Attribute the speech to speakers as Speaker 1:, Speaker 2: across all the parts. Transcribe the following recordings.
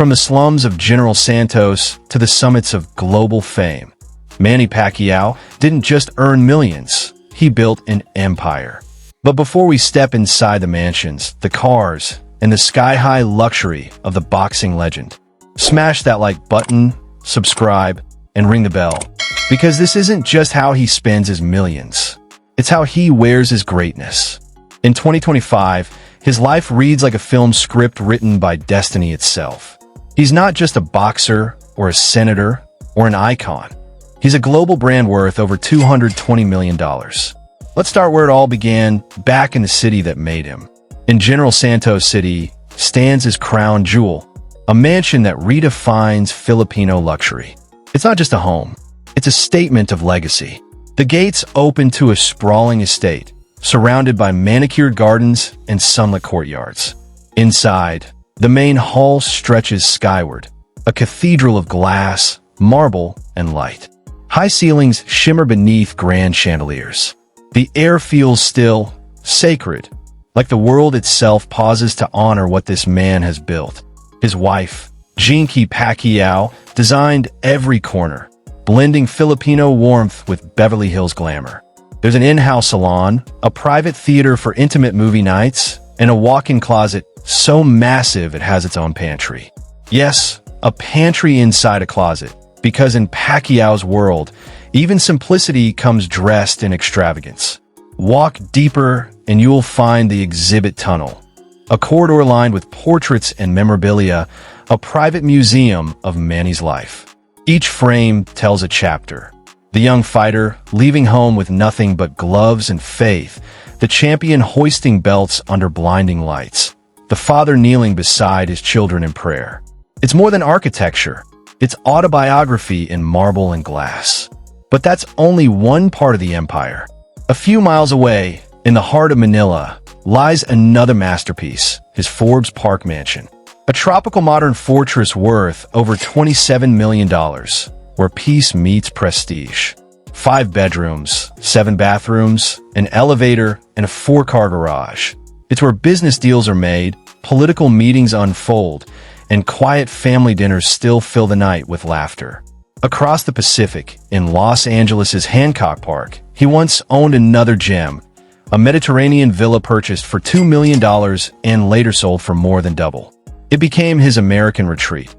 Speaker 1: From the slums of General Santos to the summits of global fame, Manny Pacquiao didn't just earn millions, he built an empire. But before we step inside the mansions, the cars, and the sky-high luxury of the boxing legend, smash that like button, subscribe, and ring the bell. Because this isn't just how he spends his millions. It's how he wears his greatness. In 2025, his life reads like a film script written by destiny itself. He's not just a boxer or a senator or an icon. He's a global brand worth over $220 million. Let's start where it all began, back in the city that made him. In General Santos City stands his crown jewel, a mansion that redefines Filipino luxury. It's not just a home, it's a statement of legacy. The gates open to a sprawling estate, surrounded by manicured gardens and sunlit courtyards. Inside, the main hall stretches skyward, a cathedral of glass, marble, and light. High ceilings shimmer beneath grand chandeliers. The air feels still, sacred, like the world itself pauses to honor what this man has built. His wife, Jinkee Pacquiao, designed every corner, blending Filipino warmth with Beverly Hills glamour. There's an in-house salon, a private theater for intimate movie nights, and a walk-in closet so massive it has its own pantry. Yes, a pantry inside a closet, because in Pacquiao's world, even simplicity comes dressed in extravagance. Walk deeper and you'll find the exhibit tunnel, a corridor lined with portraits and memorabilia, a private museum of Manny's life. Each frame tells a chapter. The young fighter, leaving home with nothing but gloves and faith, the champion hoisting belts under blinding lights, the father kneeling beside his children in prayer. It's more than architecture. It's autobiography in marble and glass. But that's only one part of the empire. A few miles away, in the heart of Manila, lies another masterpiece, his Forbes Park mansion. A tropical modern fortress worth over $27 million, where peace meets prestige. 5 bedrooms, 7 bathrooms, an elevator, and a 4-car garage. It's where business deals are made, political meetings unfold, and quiet family dinners still fill the night with laughter. Across the Pacific, in Los Angeles' Hancock Park, he once owned another gem, a Mediterranean villa purchased for $2 million and later sold for more than double. It became his American retreat,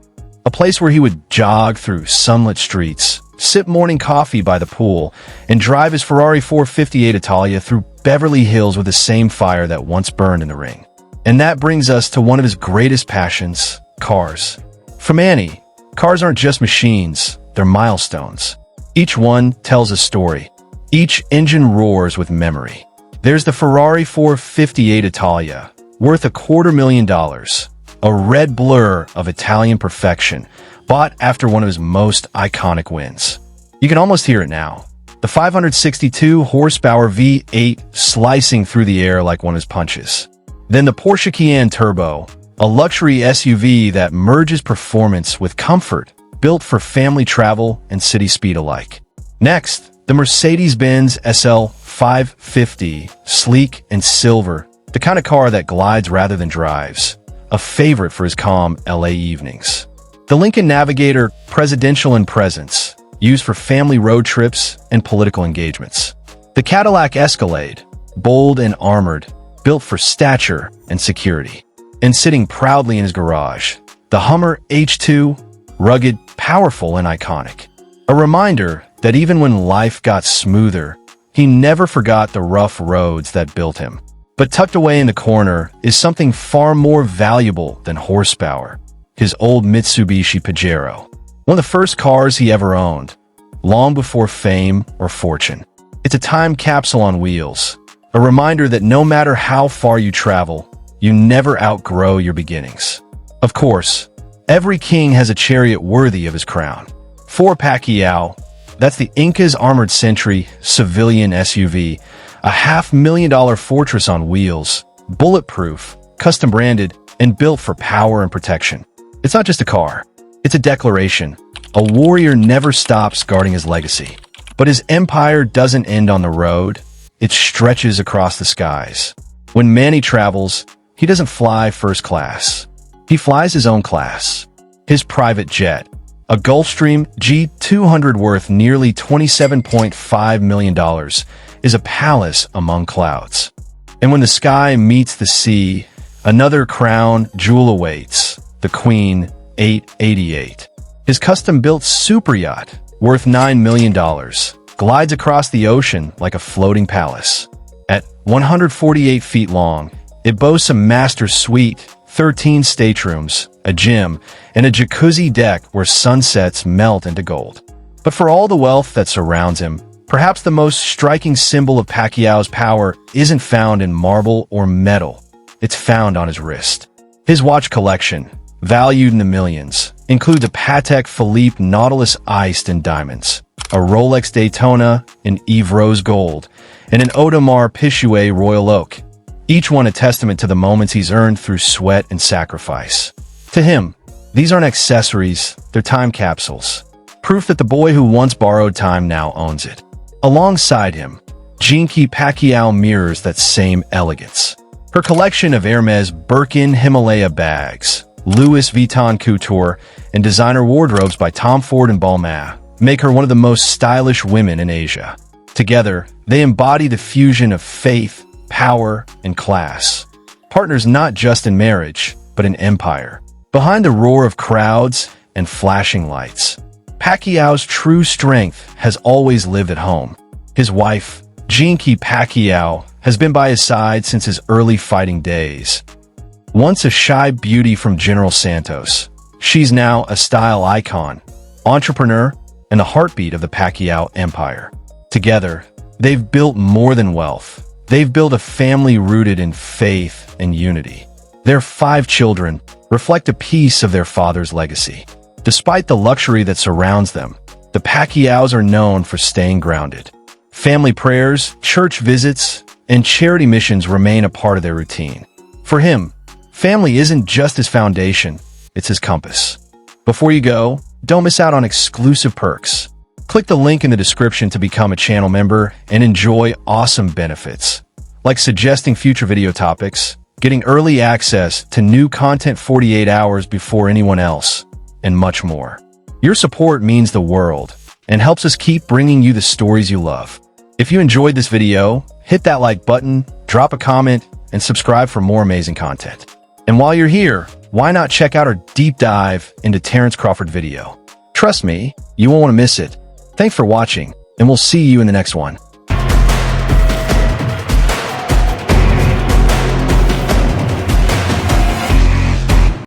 Speaker 1: a place where he would jog through sunlit streets, sip morning coffee by the pool, and drive his Ferrari 458 Italia through Beverly Hills with the same fire that once burned in the ring. And that brings us to one of his greatest passions, cars. For Manny, cars aren't just machines, they're milestones. Each one tells a story. Each engine roars with memory. There's the Ferrari 458 Italia, worth $250,000, a red blur of Italian perfection, bought after one of his most iconic wins. You can almost hear it now. The 562 horsepower V8 slicing through the air like one of his punches. Then the Porsche Cayenne Turbo, a luxury SUV that merges performance with comfort, built for family travel and city speed alike. Next, the Mercedes-Benz SL 550, sleek and silver, the kind of car that glides rather than drives, a favorite for his calm LA evenings. The Lincoln Navigator, presidential in presence, used for family road trips and political engagements. The Cadillac Escalade, bold and armored, built for stature and security. And sitting proudly in his garage, the Hummer H2, rugged, powerful, and iconic. A reminder that even when life got smoother, he never forgot the rough roads that built him. But tucked away in the corner is something far more valuable than horsepower. His old Mitsubishi Pajero, one of the first cars he ever owned, long before fame or fortune. It's a time capsule on wheels, a reminder that no matter how far you travel, you never outgrow your beginnings. Of course, every king has a chariot worthy of his crown. For Pacquiao, that's the Inca's Armored Sentry civilian SUV, a $500,000 fortress on wheels, bulletproof, custom branded, and built for power and protection. It's not just a car. It's a declaration. A warrior never stops guarding his legacy. But his empire doesn't end on the road. It stretches across the skies. When Manny travels, he doesn't fly first class. He flies his own class. his private jet, a Gulfstream G200 worth nearly $27.5 million, is a palace among clouds. And when the sky meets the sea, another crown jewel awaits, the Queen 888. His custom-built super yacht, worth $9 million, glides across the ocean like a floating palace. At 148 feet long, it boasts a master suite, 13 staterooms, a gym, and a jacuzzi deck where sunsets melt into gold. But for all the wealth that surrounds him, perhaps the most striking symbol of Pacquiao's power isn't found in marble or metal. It's found on his wrist. His watch collection, valued in the millions, includes a Patek Philippe Nautilus iced in diamonds, a Rolex Daytona in Yves Rose gold, and an Audemars Piguet Royal Oak, each one a testament to the moments he's earned through sweat and sacrifice. To him, these aren't accessories, they're time capsules, proof that the boy who once borrowed time now owns it. Alongside him, Jinkee Pacquiao mirrors that same elegance. Her collection of Hermes Birkin Himalaya bags, Louis Vuitton couture, and designer wardrobes by Tom Ford and Balmain make her one of the most stylish women in Asia. Together, they embody the fusion of faith, power, and class. Partners not just in marriage, but in empire. Behind the roar of crowds and flashing lights, Pacquiao's true strength has always lived at home. His wife, Jinkee Pacquiao, has been by his side since his early fighting days. Once a shy beauty from General Santos, she's now a style icon, entrepreneur, and the heartbeat of the Pacquiao empire. Together, they've built more than wealth. They've built a family rooted in faith and unity. Their 5 children reflect a piece of their father's legacy. Despite the luxury that surrounds them, the Pacquiaos are known for staying grounded. Family prayers, church visits, and charity missions remain a part of their routine. For him, family isn't just his foundation, it's his compass. Before you go, don't miss out on exclusive perks. Click the link in the description to become a channel member and enjoy awesome benefits, like suggesting future video topics, getting early access to new content 48 hours before anyone else, and much more. Your support means the world and helps us keep bringing you the stories you love. If you enjoyed this video, hit that like button, drop a comment, and subscribe for more amazing content. And while you're here, why not check out our deep dive into Terrence Crawford video? Trust me, you won't want to miss it. Thanks for watching, and we'll see you in the next one.